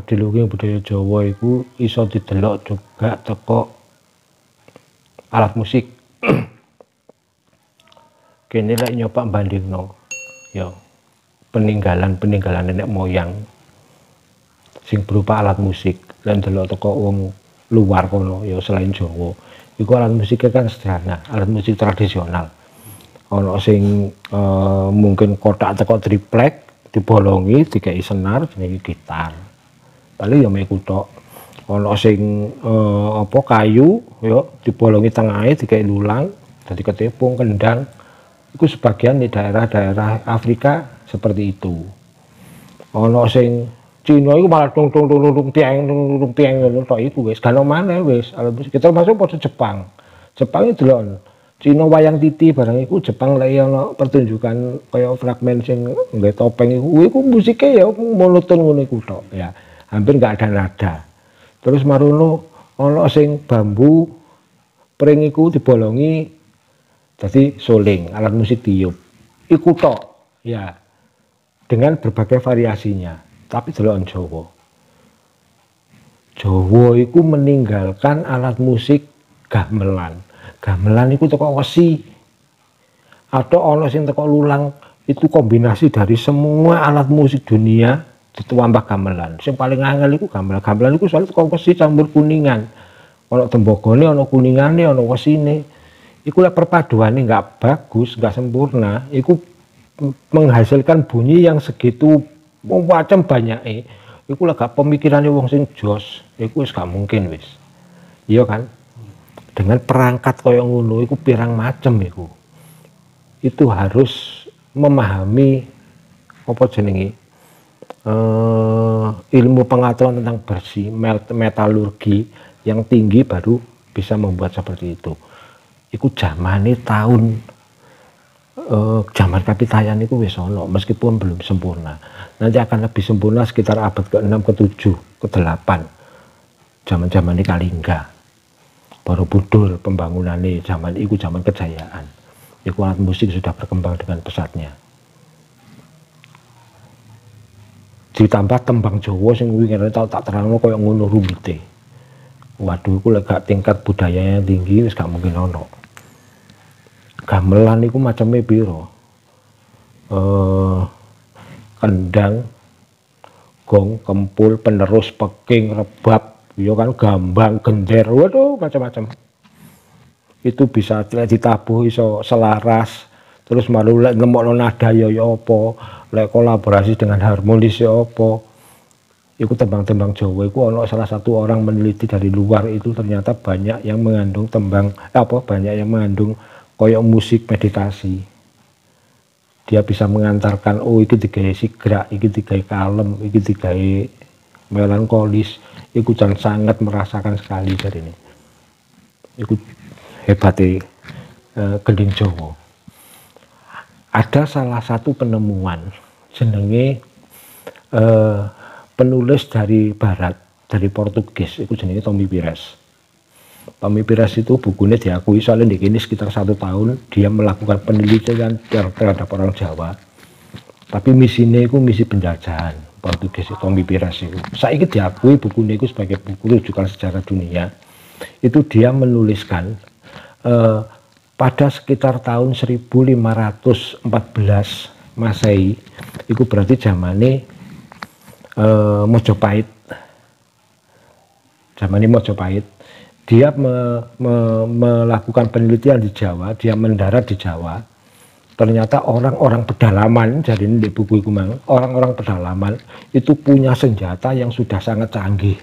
adiluhung budaya Jawa iku iso didelok juga teko alat musik. Kene lek nyoba bandingno ya peninggalan nenek moyang sing berupa alat musik lan delok teko wong luar kono ya selain Jawa iku alat musiknya kan sederhana, alat musik tradisional. Ono sing mungkin kotak teko triplek dibolongi dikai senar jenenge gitar. Paling ya meku tok. Ono sing apa kayu ya dibolongi tengahe dikai lulang dadi ketepung kendang. Iku sebagian di daerah-daerah Afrika seperti itu. Ono sing Cina iku malah tung tiang ngono tok iku wis gano maneh wis. Kita masuk pada Jepang. Jepang itu delok Cina wayang titi barang iku Jepang lek ana pertunjukan kaya fragmen sing nggawe topeng iku musiknya ya monoton ngono iku tok ya. Hampir enggak ada nada. Terus marono ana sing bambu pring iku dibolongi dadi suling, alat musik tiup. Iku tok ya. Dengan berbagai variasinya. Tapi delok Jawa. Jawa iku meninggalkan alat musik gamelan. Gamelan itu teko wesi atau ono sing teko lulang, itu kombinasi dari semua alat musik dunia ditambah gamelan. Sing paling angel iku gamelan. Gamelan iku soalnya teko wesi campur kuningan. Ono tembogone, ono kuningane, ono wesine. Iku lek perpaduane enggak bagus, enggak sempurna, iku menghasilkan bunyi yang segitu macam banyake. Iku lek gak pemikirane wong sing jos, iku wis gak mungkin wis. Iya kan? Dengan perangkat kaya ngono iku pirang macem iku. Itu harus memahami apa jenenge ilmu pengetahuan tentang besi, metalurgi yang tinggi baru bisa membuat seperti itu. Iku zamane tahun zaman Kapitayan itu wis ono meskipun belum sempurna. Nanti akan lebih sempurna sekitar abad ke-6, ke-7, ke-8. Zaman-zaman Kalingga. Borobudur pembangunannya zaman itu zaman kejayaan. Iku alat musik sudah berkembang dengan pesatnya. Ditambah tembang Jawa sing wingi tau tak terangno koyo ngono rumite. Waduh iku lek gak tingkat budayanya tinggi wis gak mungkin ono. Gamelan iku macamnya piro? Kendang, gong, kempul, penerus, peking, rebab, ya kan gambang, gender, waduh macam-macam. Itu bisa ditabuh iso selaras, terus malu lek nemokno nada ya apa, lek kolaborasi dengan harmonis ya apa. Iku tembang-tembang Jawa iku ono salah satu orang meneliti dari luar itu ternyata banyak yang mengandung banyak yang mengandung koyok musik meditasi. Dia bisa mengantarkan oh iki digawe sigrak, iki digawe kalem, iki digawe melankolis. Iku sangat merasakan sekali dari ini. Iku hebatnya gending Jawa. Ada salah satu penemuan jenenge penulis dari barat, dari Portugis, itu jenenge Tommy Pires. Tommy Pires itu bukunya diakui soalnya di sini sekitar 1 tahun dia melakukan penelitian terhadap orang Jawa. Tapi misinya itu misi penjajahan Portugis Tommy Pires itu. Saiki diakui bukunya itu sebagai buku rujukan sejarah dunia. Itu dia menuliskan pada sekitar tahun 1514 Masehi, itu berarti zamannya Mojopahit. Zamannya Mojopahit. Dia melakukan penelitian di Jawa, dia mendarat di Jawa. Ternyata orang-orang pedalaman, jadi di buku itu orang-orang pedalaman itu punya senjata yang sudah sangat canggih.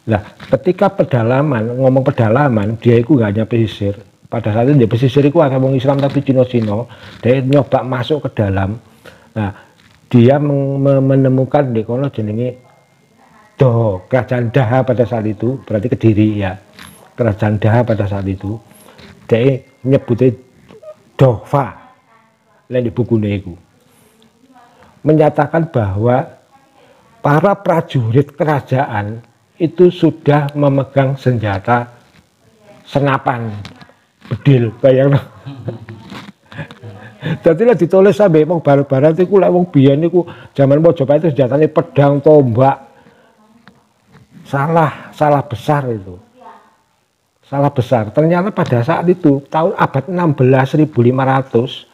Nah, ketika pedalaman, ngomong pedalaman, dia itu gak hanya pesisir. Pada saat itu di pesisir itu ada orang Islam tapi Cino-Cino, dia nyoba masuk ke dalam. Nah, dia menemukan di kono jenenge kerajaan Daha pada saat itu, berarti Kediri ya. Kerajaan Daha pada saat itu, dia nyebutnya Dova, lain di buku itu. Menyatakan bahwa para prajurit kerajaan itu sudah memegang senjata senapan bedil, bayang. Dadi lek ditulis sampe wong barat-barat iku lek wong biyen niku jaman Mojopahit itu senjatane pedang, tombak. Salah besar itu. Salah besar. Ternyata pada saat itu tahun abad 16 1500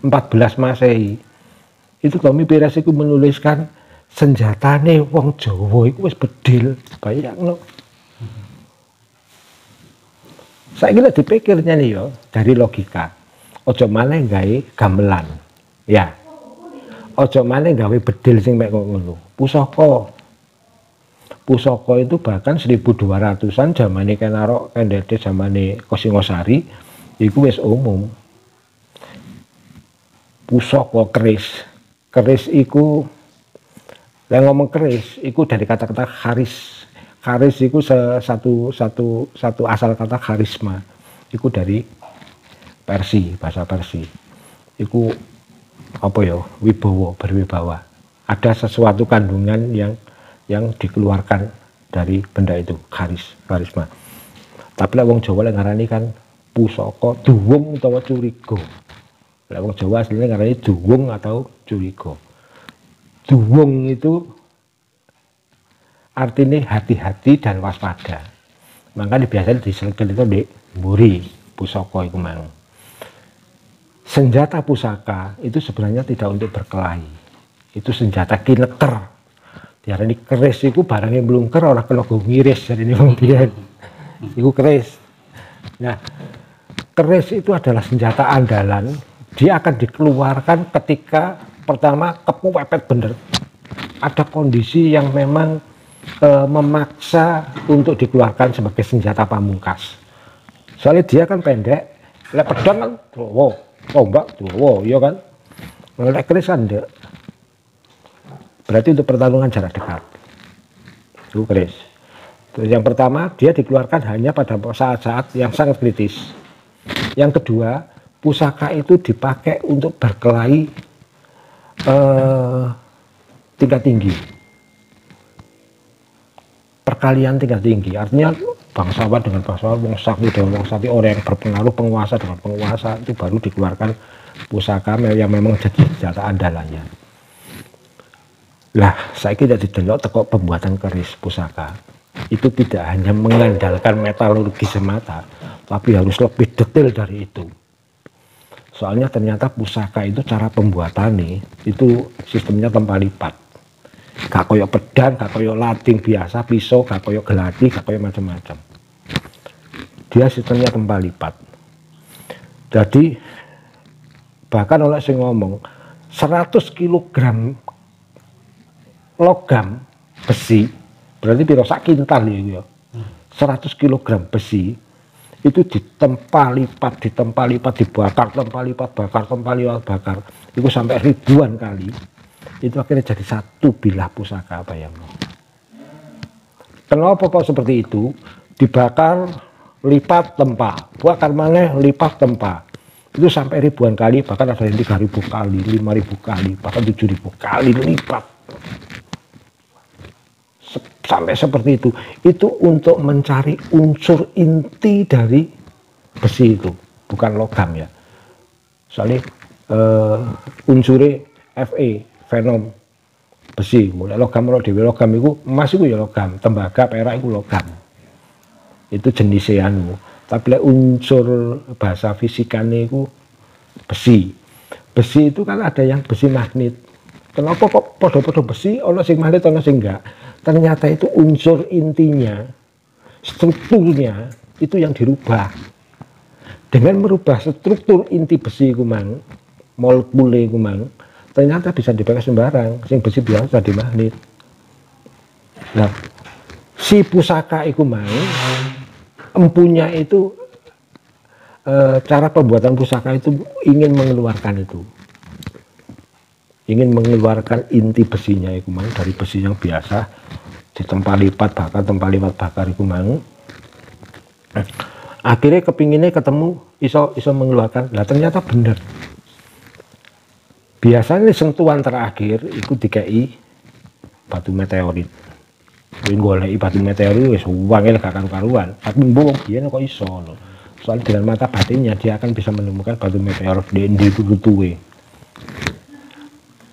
14 Masehi. Itu Tommy Pires iku menuliskan senjatane wong Jawa iku wis bedil. Bayangno. Saiki lek dipikirnya nih yo dari logika. Ojo maneh gawe gamelan. Ya. Ojo maneh gawe bedil sing mek ngono. Pusaka. Pusaka itu bahkan 1200-an zamane Kenarok, Kendede, zamane Singosari iku wis umum. Pusaka keris. Keris iku lek ngomong keris iku dari kata-kata kharis. Kharis iku satu asal kata karisma. Iku dari Persi, bahasa Persi. Iku apa ya? Wibawa, berwibawa. Ada sesuatu kandungan yang dikeluarkan dari benda itu, karisma. Tapi lek wong Jawa lek ngarani kan pusaka, duwung utawa curiga. Lek wong Jawa asline ngarani duwung atau curiga. Duwung itu artinya hati-hati dan waspada. Makanya biasanya disegel itu di mburi pusaka iku mang. Senjata pusaka itu sebenarnya tidak untuk berkelahi. Itu senjata kineker. Diarani keris iku barangnya belum ker ora kena go ngiris jarine wong biyen. Iku keris. Nah, keris itu adalah senjata andalan. Dia akan dikeluarkan ketika pertama kepepet bener. Ada kondisi yang memang memaksa untuk dikeluarkan sebagai senjata pamungkas. Soalnya dia kan pendek, lek pedang kan dawa, tombak dawa, iya kan. Lek keris kan enggak. Berarti untuk pertarungan jarak dekat. Itu keris. Terus yang pertama, dia dikeluarkan hanya pada saat-saat yang sangat kritis. Yang kedua, pusaka itu dipakai untuk berkelahi tingkat tinggi. Perkalian tingkat tinggi. Artinya bangsawan dengan bangsawan, wong sakti dengan wong sakti, orang yang berpengaruh, penguasa dengan penguasa, itu baru dikeluarkan pusaka yang memang jadi senjata andalannya. Lah, saya tidak didelok teko pembuatan keris pusaka. Itu tidak hanya mengandalkan metalurgi semata, tapi harus lebih detail dari itu. Soalnya ternyata pusaka itu cara pembuatannya itu sistemnya tempa lipat. Gak koyo pedang, gak koyo lating biasa, pisau, gak koyo geladi, gak koyo macam-macam. Dia sistemnya tempa lipat. Jadi bahkan oleh saya ngomong 100 kg logam besi, berarti piro sak kintal ya. 100 kg besi itu ditempa lipat, dibakar, tempa lipat, bakar. Itu sampai ribuan kali. Itu akhirnya jadi satu bilah pusaka, apa yang mau. Kenapa kok seperti itu? Dibakar, lipat, tempa, bakar maneh, lipat, tempa. Itu sampai ribuan kali, bahkan ada yang 3.000 kali, 5.000 kali, bahkan 7.000 kali lipat. Sampai seperti itu. Itu untuk mencari unsur inti dari besi itu, bukan logam ya. Soalnya unsurnya Fe, fenom besi. Mulai logam, kalau dewe logam itu emas itu ya logam, tembaga, perak itu logam. Itu jenisnya anu. Tapi unsur bahasa fisikanya itu besi. Besi itu kan ada yang besi magnet. Kenapa kok podo-podo besi, ono sing magnet, ono sing enggak? Ternyata itu unsur intinya, strukturnya itu yang dirubah. Dengan merubah struktur inti besi kumang, molekule kumang, ternyata bisa dipakai sembarang. Sing besi biasa di magnet. Nah, si pusaka iku mang, empunya itu cara pembuatan pusaka itu ingin mengeluarkan itu. Ingin mengeluarkan inti besinya iku mang dari besi yang biasa ditempa lipat bakar iku mang. Akhirnya kepinginnya ketemu iso mengeluarkan. Nah ternyata bener. Biasanya sentuhan terakhir itu dikai batu meteorit. Kuwi goleki batu meteorit wis wangil gak karu-karuan. Tapi mbok biyen kok iso lho. Soalnya dengan mata batinnya dia akan bisa menemukan batu meteor di tuwe.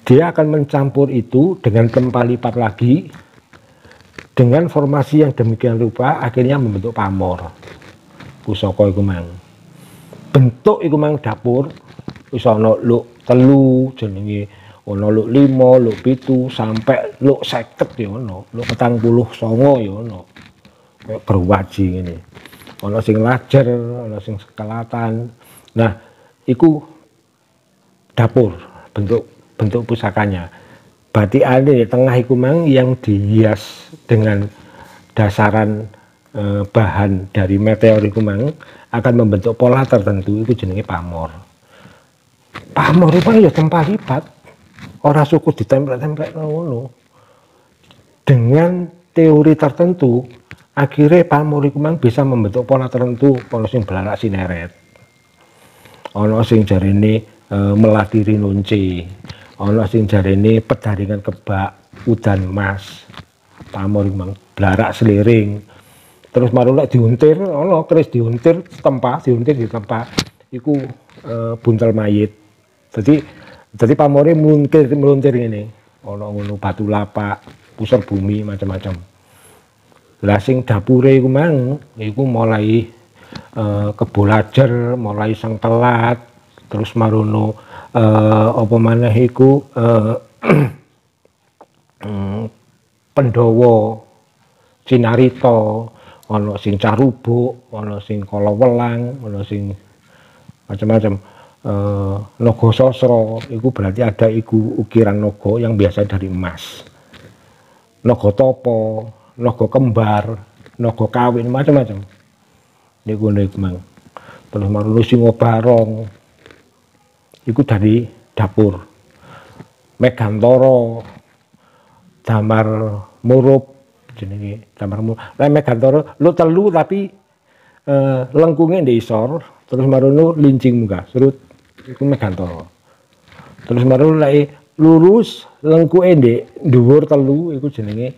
Dia akan mencampur itu dengan tempa lipat lagi dengan formasi yang demikian rupa, akhirnya membentuk pamor. Pusaka iku mang. Bentuk iku mang dapur wis ana luk 3 jenenge, ana luk 5, luk 7 sampai luk 50 ya ana, luk 49 ya ana. Kayak gerwaji ngene. Ana sing lajer, ana sing sekelatan. Nah, iku dapur, bentuk pusakanya. Batikane di tengah iku mang yang dihias dengan dasaran bahan dari meteor iku mang akan membentuk pola tertentu, itu jenenge pamor. Pamor iku ya tempa lipat. Ora suku ditemplek-templek ngono. Dengan teori tertentu, akhirnya pamor iku mang bisa membentuk pola tertentu, ana sing belarak sineret. Ana sing jarene melatiri nunci. Ana sing jarene pedaringan kebak, udan emas. Pamor iku mang belarak seliring. Terus maru lek diuntir, ana keris diuntir ditempa iku buntel mayit. Jadi pamore meluntir ngene. Ana ngono batu lapak, pusar bumi macam-macam. Lah sing dapure iku mang iku mulai kebolajer, mulai sang telat, terus marono apa maneh iku Pandhawa, Cinarita, ana sing Carubuk, ana sing Kalawelang, ana sing macam-macam. Naga Sasra iku berarti ada iku ukiran naga yang biasa dari emas. Naga Tapa, naga kembar, naga kawin, macam-macam. Niku mang. Terus marono Singa Barong. Iku dari dapur. Megantara, Damar Murup jenenge Damar Murup. Lah Megantara lu telu tapi lengkunge ndek isor, terus marono lincing muka. Surut iku Megantara. Terus marono lek lurus lengkuke ndek dhuwur telu iku jenenge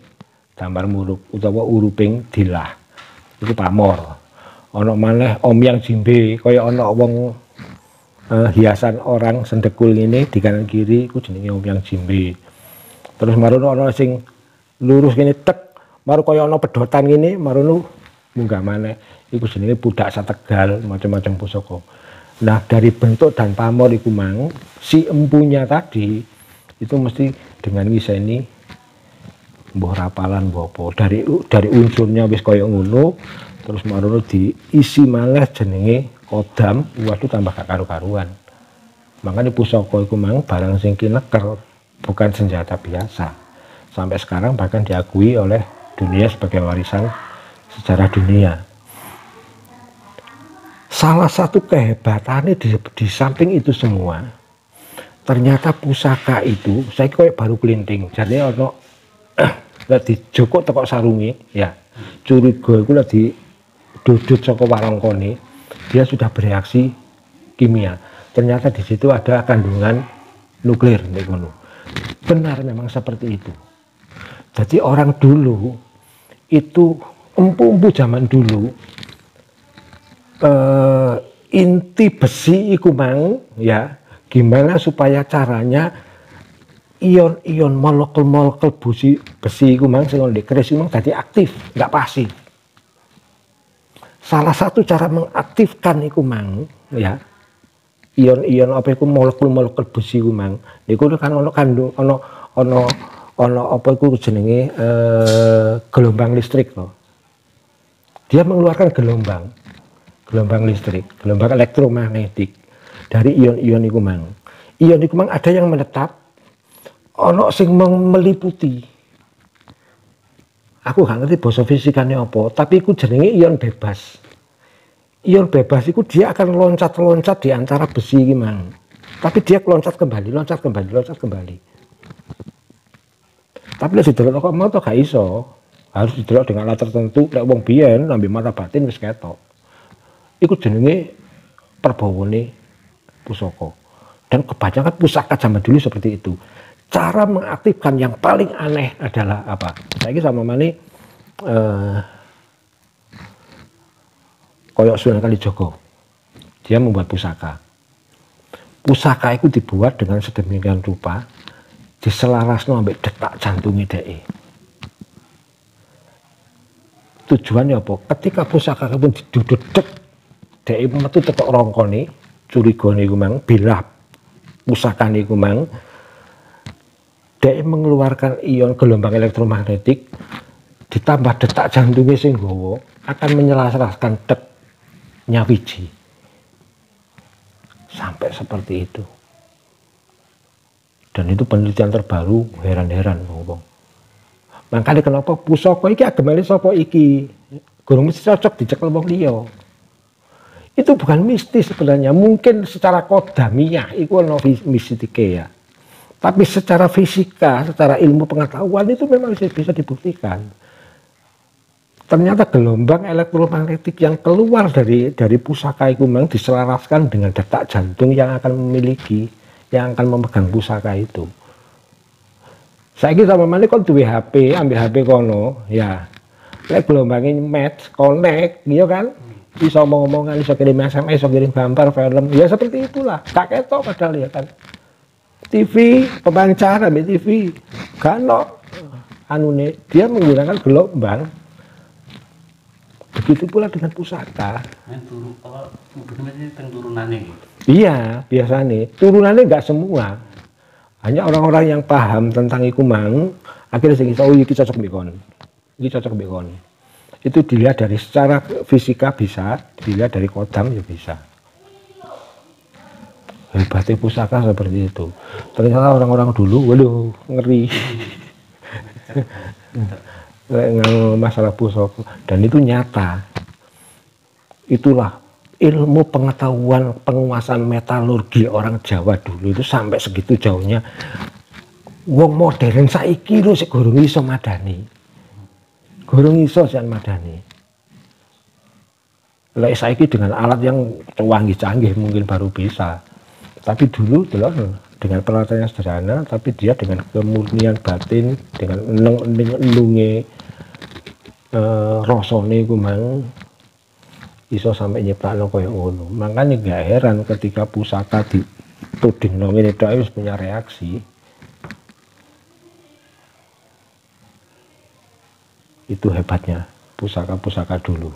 Damar Murup utawa uruping dilah. Iku pamor. Ana maneh omyang jimbe kaya ana wong hiasan orang sendekul ini di kanan kiri iku jenenge omyang jimbe. Terus marono ana sing lurus kene tek, maru kaya ana pedotan ngene, marono munggah maneh iku jenenge pudak sategal, macam-macam pusaka. Nah, dari bentuk dan pamor iku mang si empunya tadi itu mesti dengan ngiseni mbuh rapalan mbuh apa. Dari unsurnya wis kaya ngono, terus marono diisi maneh jenenge kodam, waduh tambah gak karu-karuan. Makanya pusaka iku mang barang sing kineker, bukan senjata biasa. Sampai sekarang bahkan diakui oleh dunia sebagai warisan sejarah dunia. Salah satu kehebatannya di samping itu semua, ternyata pusaka itu saya kayak baru kelinting. Jadi ono di Joko teko sarungi, ya curiga itu di dudut saka warangkone, dia sudah bereaksi kimia. Ternyata di situ ada kandungan nuklir, benar memang seperti itu. Jadi orang dulu itu empu-empu zaman dulu inti besi iku mang ya, gimana supaya caranya ion-ion molekul-molekul besi iku mang sing ndek keris mang dadi aktif, enggak pasif. Salah satu cara mengaktifkan iku mang ya, ion-ion apa iku molekul-molekul besi iku mang niku kan ana kandung ana apa iku jenenge gelombang listrik loh. Dia mengeluarkan gelombang listrik, gelombang elektromagnetik dari ion-ion iku mang. Ion iku mang ada yang menetap, ana sing meliputi. Aku gak ngerti basa fisikane apa, tapi iku jenenge ion bebas. Ion bebas itu dia akan loncat-loncat di antara besi iki mang. Tapi dia loncat kembali. Tapi lek didelok kok mau to gak iso. Harus didelok dengan alat tertentu, lek wong biyen nambe mata batin wis ketok. Iku jenenge perbawane pusaka. Dan kebanyakan pusaka zaman dulu seperti itu. Cara mengaktifkan yang paling aneh adalah apa? Saiki sama mani koyok Sunan Kalijaga. Dia membuat pusaka. Pusaka itu dibuat dengan sedemikian rupa, diselarasno ambek detak jantungnya dhek. Tujuannya apa? Ketika pusaka pun diduduk dhek metu tekok rongkone, curigane iku mang bilah pusakane iku mang dhek mengeluarkan ion gelombang elektromagnetik ditambah detak jantungnya sing gowo akan menyelaraskan tek nyawiji. Sampai seperti itu. Dan itu penelitian terbaru, heran-heran ngomong. Makanya kenapa pusaka iki agemane sapa iki? Gurung mesti cocok dicekel wong liya. Itu bukan mistis sebenarnya, mungkin secara kodamiah itu ono mistike ya. Tapi secara fisika, secara ilmu pengetahuan itu memang bisa dibuktikan. Ternyata gelombang elektromagnetik yang keluar dari pusaka itu memang diselaraskan dengan detak jantung yang akan memiliki, yang akan memegang pusaka itu. Saiki sama mana kon duwe HP, ambil HP kono, ya. Lek gelombangnya match, connect, iya kan? Bisa ngomong-ngomongan, bisa kirim SMS, bisa kirim gambar, film, ya seperti itulah. Tak ketok padahal ya kan. TV, pemancar ambil TV, kan no. Anune, dia menggunakan gelombang. Begitu pula dengan pusaka. Iya, biasanya turunannya nggak semua. Hanya orang-orang yang paham tentang iku mang, akhirnya sing oh iki cocok mbekon. Iki cocok mbekon. Itu dilihat dari secara fisika bisa, dilihat dari kodam ya bisa. Hebatnya pusaka seperti itu. Ternyata orang-orang dulu, waduh ngeri. Masalah pusaka, dan itu nyata. Itulah ilmu pengetahuan penguasaan metalurgi orang Jawa dulu itu sampai segitu jauhnya. Wong modern saiki lho sik gorong iso madani. Gorong iso jan madani. Lek saiki dengan alat yang canggih mungkin baru bisa. Tapi dulu dengan peralatan yang sederhana, tapi dia dengan kemurnian batin, dengan endunge rasane iku mang iso sampai nyeplakno koyo ngono. Makanya gak heran ketika pusaka ditudingno ngene tok wis punya reaksi. Itu hebatnya pusaka-pusaka dulu.